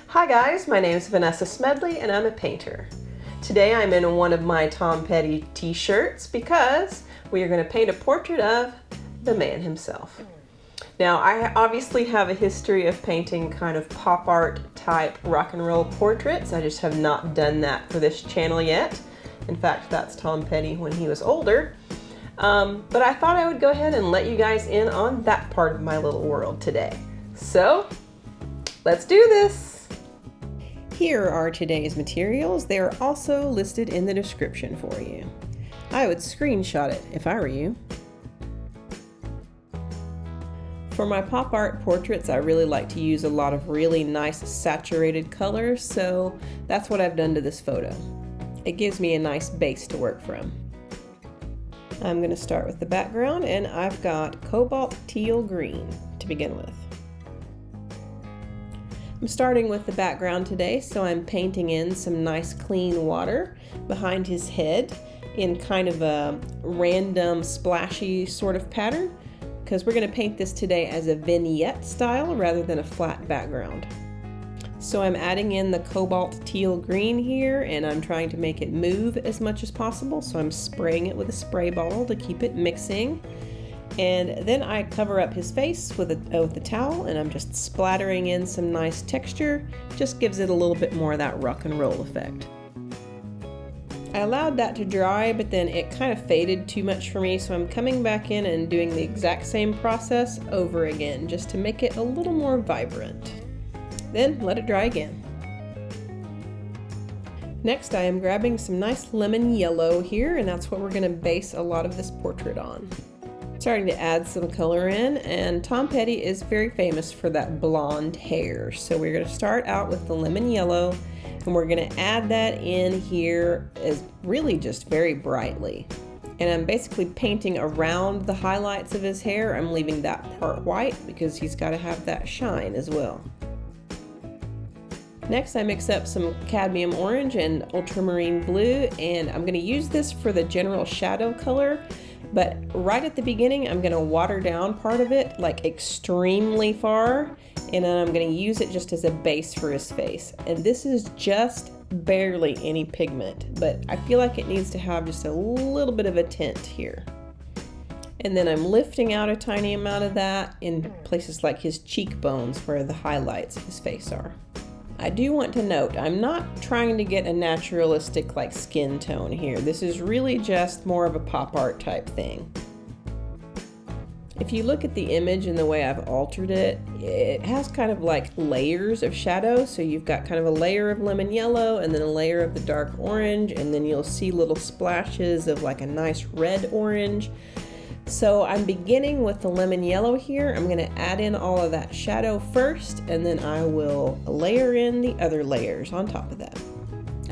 Hi guys, my name is Vanessa Smedley and I'm a painter. Today I'm in one of my Tom Petty t-shirts because we are going to paint a portrait of the man himself. Now I obviously have a history of painting kind of pop art type rock and roll portraits. I just have not done that for this channel yet. In fact, that's Tom Petty when he was older. But I thought I would go ahead and let you guys in on that part of my little world today. So let's do this. Here are today's materials. They are also listed in the description for you. I would screenshot it if I were you. For my pop art portraits, I really like to use a lot of really nice saturated colors, so that's what I've done to this photo. It gives me a nice base to work from. I'm going to start with the background, and I've got Cobalt Teal Green to begin with. I'm starting with the background today, so I'm painting in some nice clean water behind his head in kind of a random splashy sort of pattern, because we're going to paint this today as a vignette style rather than a flat background. So I'm adding in the Cobalt Teal Green here, and I'm trying to make it move as much as possible, so I'm spraying it with a spray bottle to keep it mixing. And then I cover up his face with a towel, and I'm just splattering in some nice texture. Just gives it a little bit more of that rock and roll effect. I allowed that to dry, but then it kind of faded too much for me, so I'm coming back in and doing the exact same process over again, just to make it a little more vibrant. Then let it dry again. Next, I am grabbing some nice lemon yellow here, and that's what we're going to base a lot of this portrait on. Starting to add some color in, and Tom Petty is very famous for that blonde hair. So we're going to start out with the lemon yellow, and we're going to add that in here as really just very brightly. And I'm basically painting around the highlights of his hair. I'm leaving that part white because he's got to have that shine as well. Next, I mix up some cadmium orange and ultramarine blue, and I'm going to use this for the general shadow color. But right at the beginning, I'm going to water down part of it, like extremely far, and then I'm going to use it just as a base for his face. And this is just barely any pigment, but I feel like it needs to have just a little bit of a tint here. And then I'm lifting out a tiny amount of that in places like his cheekbones where the highlights of his face are. I do want to note, I'm not trying to get a naturalistic like skin tone here. This is really just more of a pop art type thing. If you look at the image and the way I've altered it, it has kind of like layers of shadow. So you've got kind of a layer of lemon yellow and then a layer of the dark orange, and then you'll see little splashes of like a nice red orange. So I'm beginning with the lemon yellow here. I'm going to add in all of that shadow first, and then I will layer in the other layers on top of that.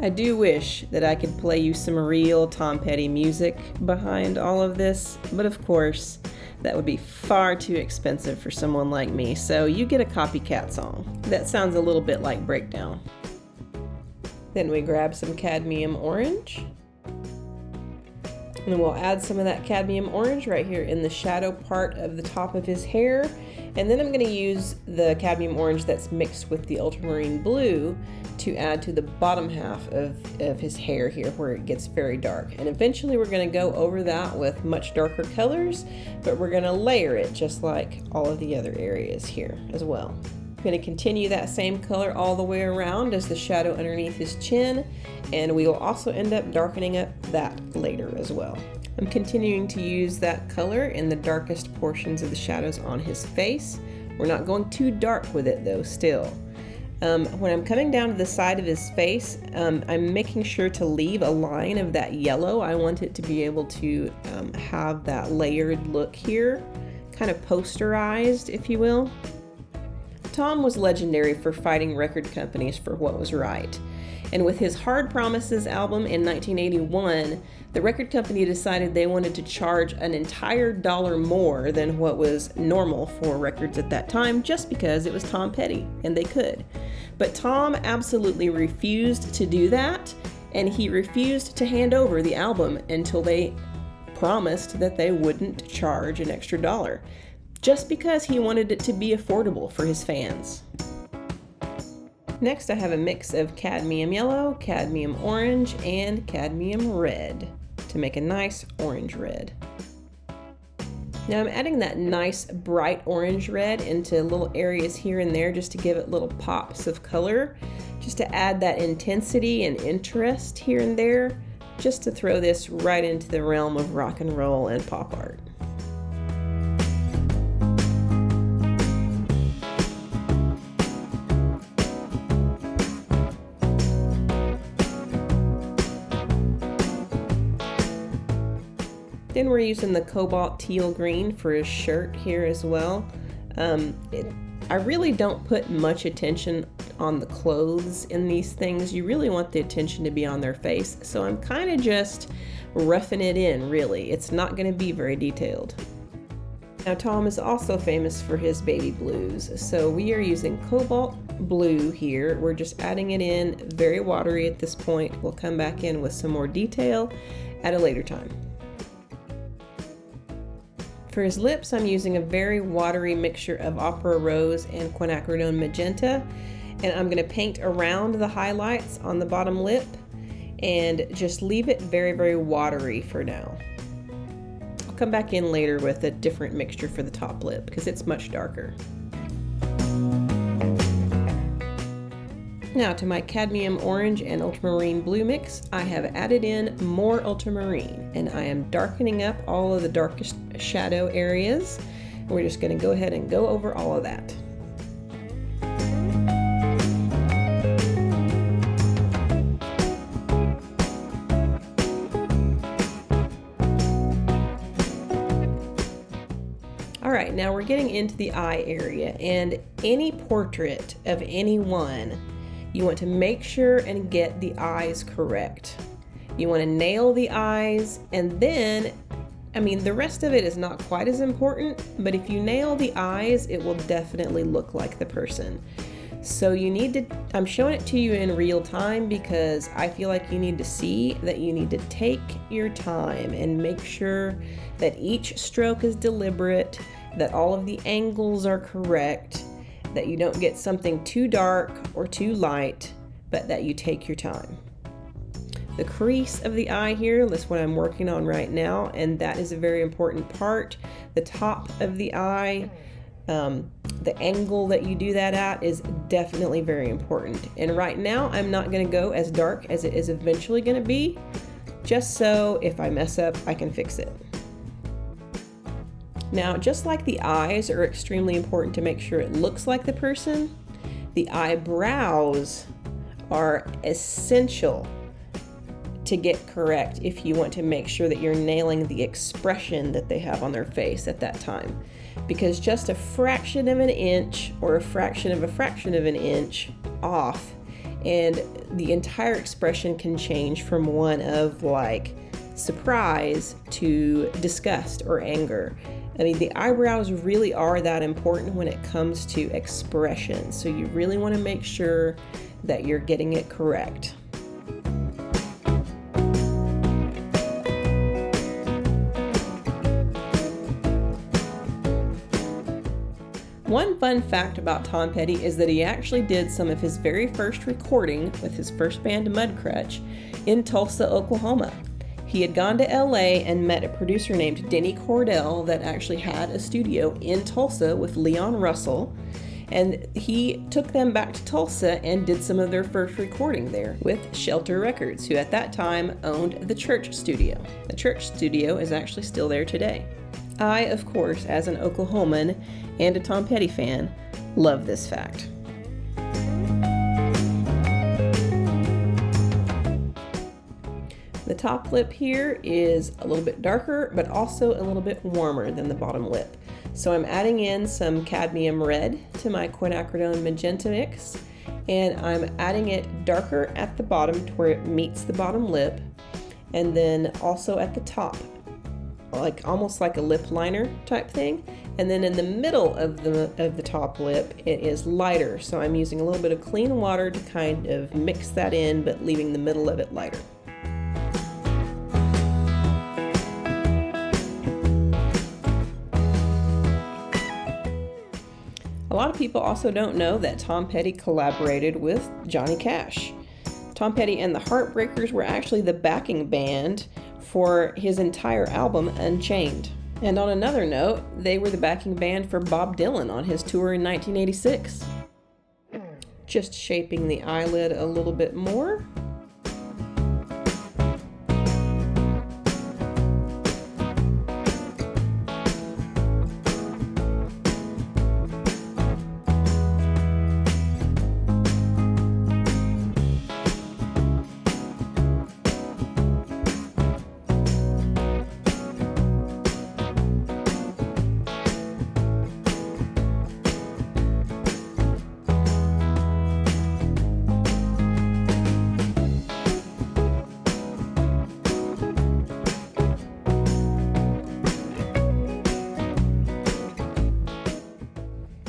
I do wish that I could play you some real Tom Petty music behind all of this, but of course that would be far too expensive for someone like me, so you get a copycat song. That sounds a little bit like Breakdown. Then we grab some cadmium orange. And then we'll add some of that cadmium orange right here in the shadow part of the top of his hair. And then I'm going to use the cadmium orange that's mixed with the ultramarine blue to add to the bottom half of his hair here where it gets very dark. And eventually we're going to go over that with much darker colors, but we're going to layer it just like all of the other areas here as well. I'm going to continue that same color all the way around as the shadow underneath his chin, and we will also end up darkening up that later as well. I'm continuing to use that color in the darkest portions of the shadows on his face. We're not going too dark with it though still. When I'm coming down to the side of his face, I'm making sure to leave a line of that yellow. I want it to be able to have that layered look here, kind of posterized, if you will. Tom was legendary for fighting record companies for what was right. And with his Hard Promises album in 1981, the record company decided they wanted to charge an entire dollar more than what was normal for records at that time, just because it was Tom Petty, and they could. But Tom absolutely refused to do that, and he refused to hand over the album until they promised that they wouldn't charge an extra dollar, just because he wanted it to be affordable for his fans. Next, I have a mix of cadmium yellow, cadmium orange, and cadmium red to make a nice orange red. Now I'm adding that nice bright orange red into little areas here and there just to give it little pops of color, just to add that intensity and interest here and there, just to throw this right into the realm of rock and roll and pop art. Then we're using the Cobalt teal green for his shirt here as well. I really don't put much attention on the clothes in these things. You really want the attention to be on their face, so I'm kind of just roughing it in, really. It's not going to be very detailed. Now Tom is also famous for his baby blues, so we are using Cobalt blue here. We're just adding it in, very watery at this point. We'll come back in with some more detail at a later time. For his lips, I'm using a very watery mixture of Opera Rose and Quinacridone Magenta, and I'm going to paint around the highlights on the bottom lip and just leave it very, very watery for now. I'll come back in later with a different mixture for the top lip because it's much darker. Now to my cadmium orange and ultramarine blue mix, I have added in more ultramarine, and I am darkening up all of the darkest shadow areas. We're just going to go ahead and go over all of that. All right, now we're getting into the eye area, and any portrait of anyone, you want to make sure and get the eyes correct. You want to nail the eyes, and then, the rest of it is not quite as important, but if you nail the eyes, it will definitely look like the person. So you need to, I'm showing it to you in real time because I feel like you need to see that you need to take your time and make sure that each stroke is deliberate, that all of the angles are correct, that you don't get something too dark or too light, but that you take your time. The crease of the eye here, that's what I'm working on right now, and that is a very important part. The top of the eye, the angle that you do that at is definitely very important. And right now, I'm not gonna go as dark as it is eventually gonna be, just so if I mess up, I can fix it. Now, just like the eyes are extremely important to make sure it looks like the person, the eyebrows are essential to get correct if you want to make sure that you're nailing the expression that they have on their face at that time. Because just a fraction of an inch or a fraction of an inch off, and the entire expression can change from one of like surprise to disgust or anger. The eyebrows really are that important when it comes to expression, so you really want to make sure that you're getting it correct. One fun fact about Tom Petty is that he actually did some of his very first recording with his first band Mudcrutch in Tulsa, Oklahoma. He had gone to LA and met a producer named Denny Cordell that actually had a studio in Tulsa with Leon Russell, and he took them back to Tulsa and did some of their first recording there with Shelter Records, who at that time owned the Church Studio. The Church Studio is actually still there today. I, of course, as an Oklahoman and a Tom Petty fan, love this fact. The top lip here is a little bit darker, but also a little bit warmer than the bottom lip. So I'm adding in some cadmium red to my quinacridone magenta mix, and I'm adding it darker at the bottom to where it meets the bottom lip, and then also at the top, like almost like a lip liner type thing. And then in the middle of the top lip, it is lighter. So I'm using a little bit of clean water to kind of mix that in, but leaving the middle of it lighter. A lot of people also don't know that Tom Petty collaborated with Johnny Cash. Tom Petty and the Heartbreakers were actually the backing band for his entire album, Unchained. And on another note, they were the backing band for Bob Dylan on his tour in 1986. Just shaping the eyelid a little bit more.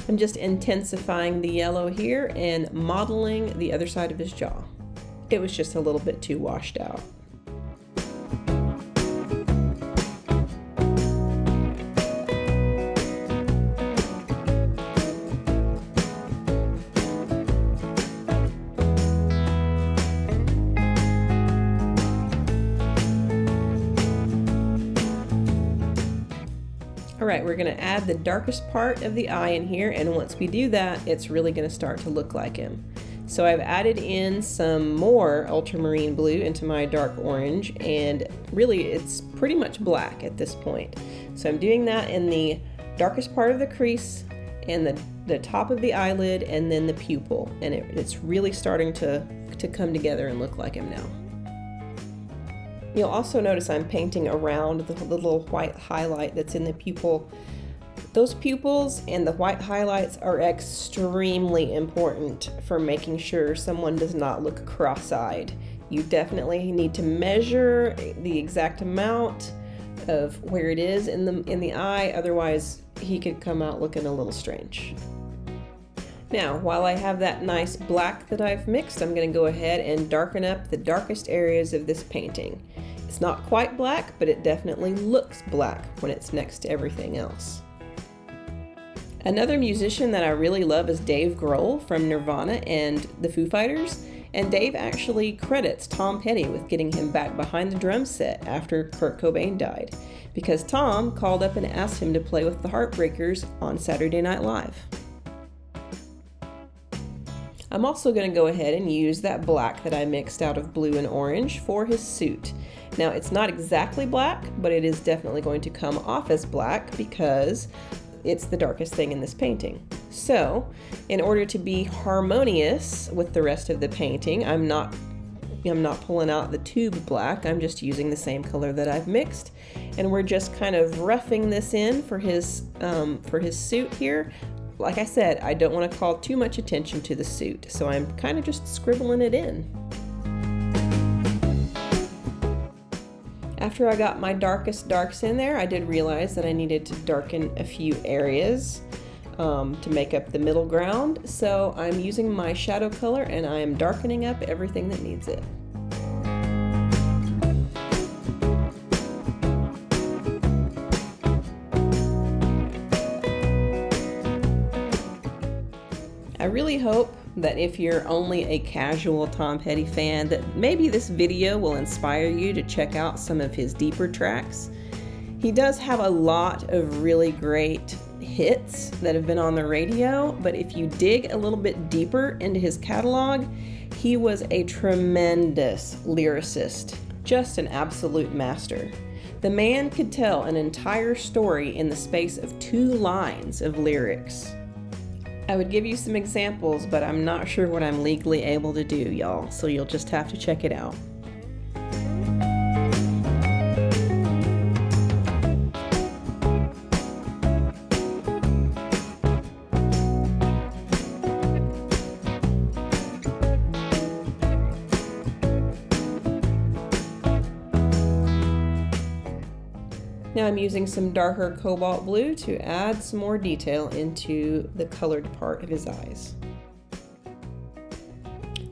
I'm just intensifying the yellow here and modeling the other side of his jaw. It was just a little bit too washed out. All right, we're gonna add the darkest part of the eye in here, and once we do that, it's really gonna start to look like him. So I've added in some more ultramarine blue into my dark orange, and really it's pretty much black at this point. So I'm doing that in the darkest part of the crease and the top of the eyelid and then the pupil, and it's really starting to come together and look like him now. You'll also notice I'm painting around the little white highlight that's in the pupil. Those pupils and the white highlights are extremely important for making sure someone does not look cross-eyed. You definitely need to measure the exact amount of where it is in the eye, otherwise he could come out looking a little strange. Now, while I have that nice black that I've mixed, I'm going to go ahead and darken up the darkest areas of this painting. It's not quite black, but it definitely looks black when it's next to everything else. Another musician that I really love is Dave Grohl from Nirvana and the Foo Fighters, and Dave actually credits Tom Petty with getting him back behind the drum set after Kurt Cobain died, because Tom called up and asked him to play with the Heartbreakers on Saturday Night Live. I'm also going to go ahead and use that black that I mixed out of blue and orange for his suit. Now, it's not exactly black, but it is definitely going to come off as black because it's the darkest thing in this painting. So, in order to be harmonious with the rest of the painting, I'm not pulling out the tube black, I'm just using the same color that I've mixed, and we're just kind of roughing this in for his suit here. Like I said, I don't want to call too much attention to the suit, so I'm kind of just scribbling it in. After I got my darkest darks in there, I did realize that I needed to darken a few areas to make up the middle ground. So I'm using my shadow color and I am darkening up everything that needs it. I really hope that if you're only a casual Tom Petty fan, that maybe this video will inspire you to check out some of his deeper tracks. He does have a lot of really great hits that have been on the radio, but if you dig a little bit deeper into his catalog, he was a tremendous lyricist, just an absolute master. The man could tell an entire story in the space of 2 lines of lyrics. I would give you some examples, but I'm not sure what I'm legally able to do, y'all, so you'll just have to check it out. Now I'm using some darker cobalt blue to add some more detail into the colored part of his eyes.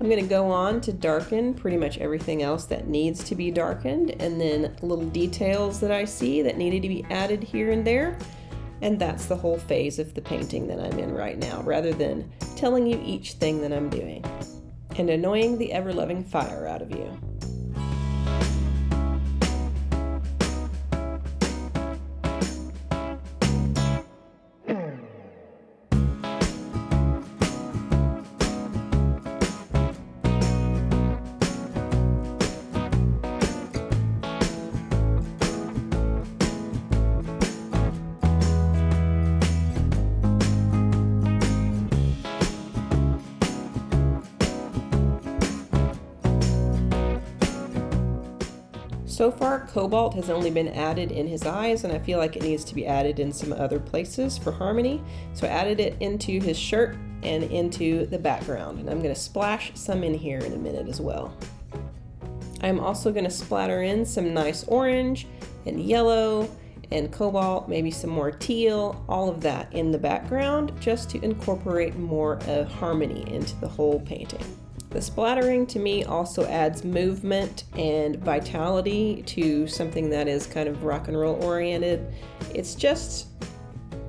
I'm going to go on to darken pretty much everything else that needs to be darkened, and then little details that I see that needed to be added here and there. And that's the whole phase of the painting that I'm in right now, rather than telling you each thing that I'm doing and annoying the ever-loving fire out of you. So far, Cobalt has only been added in his eyes, and I feel like it needs to be added in some other places for harmony. So I added it into his shirt and into the background, and I'm going to splash some in here in a minute as well. I'm also going to splatter in some nice orange and yellow and cobalt, maybe some more teal, all of that in the background, just to incorporate more of harmony into the whole painting. The splattering to me also adds movement and vitality to something that is kind of rock and roll oriented. It's just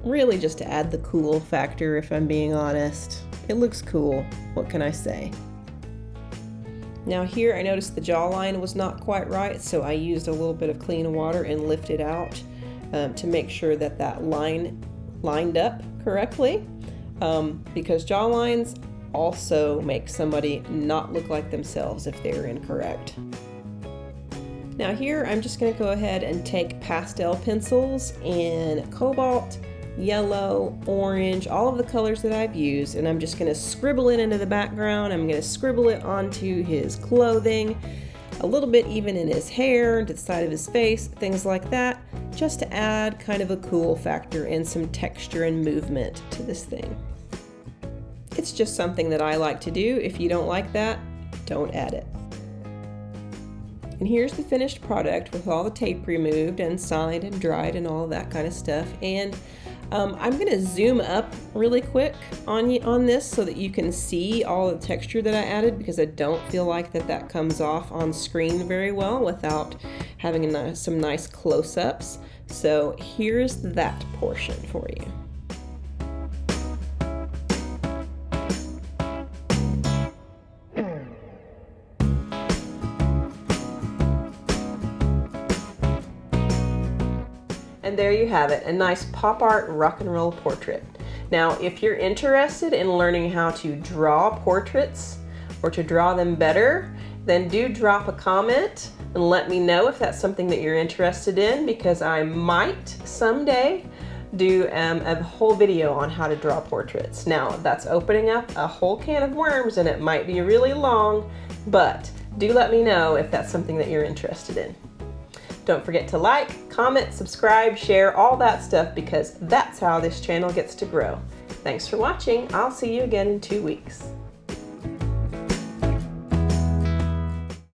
really just to add the cool factor, if I'm being honest. It looks cool, what can I say? Now here I noticed the jawline was not quite right, so I used a little bit of clean water and lifted out to make sure that that line lined up correctly, because jawlines also make somebody not look like themselves if they're incorrect. Now here I'm just going to go ahead and take pastel pencils in cobalt, yellow, orange, all of the colors that I've used, and I'm just going to scribble it into the background. I'm going to scribble it onto his clothing, a little bit even in his hair, to the side of his face, things like that, just to add kind of a cool factor and some texture and movement to this thing. It's just something that I like to do. If you don't like that, don't add it. And here's the finished product with all the tape removed and signed and dried and all of that kind of stuff. And I'm going to zoom up really quick on this so that you can see all the texture that I added, because I don't feel like that comes off on screen very well without having some nice close-ups. So here's that portion for you. And there you have it, a nice pop art rock and roll portrait. Now, if you're interested in learning how to draw portraits or to draw them better, then do drop a comment and let me know if that's something that you're interested in, because I might someday do a whole video on how to draw portraits. Now, that's opening up a whole can of worms and it might be really long, but do let me know if that's something that you're interested in. Don't forget to like, comment, subscribe, share, all that stuff, because that's how this channel gets to grow. Thanks for watching. I'll see you again in 2 weeks.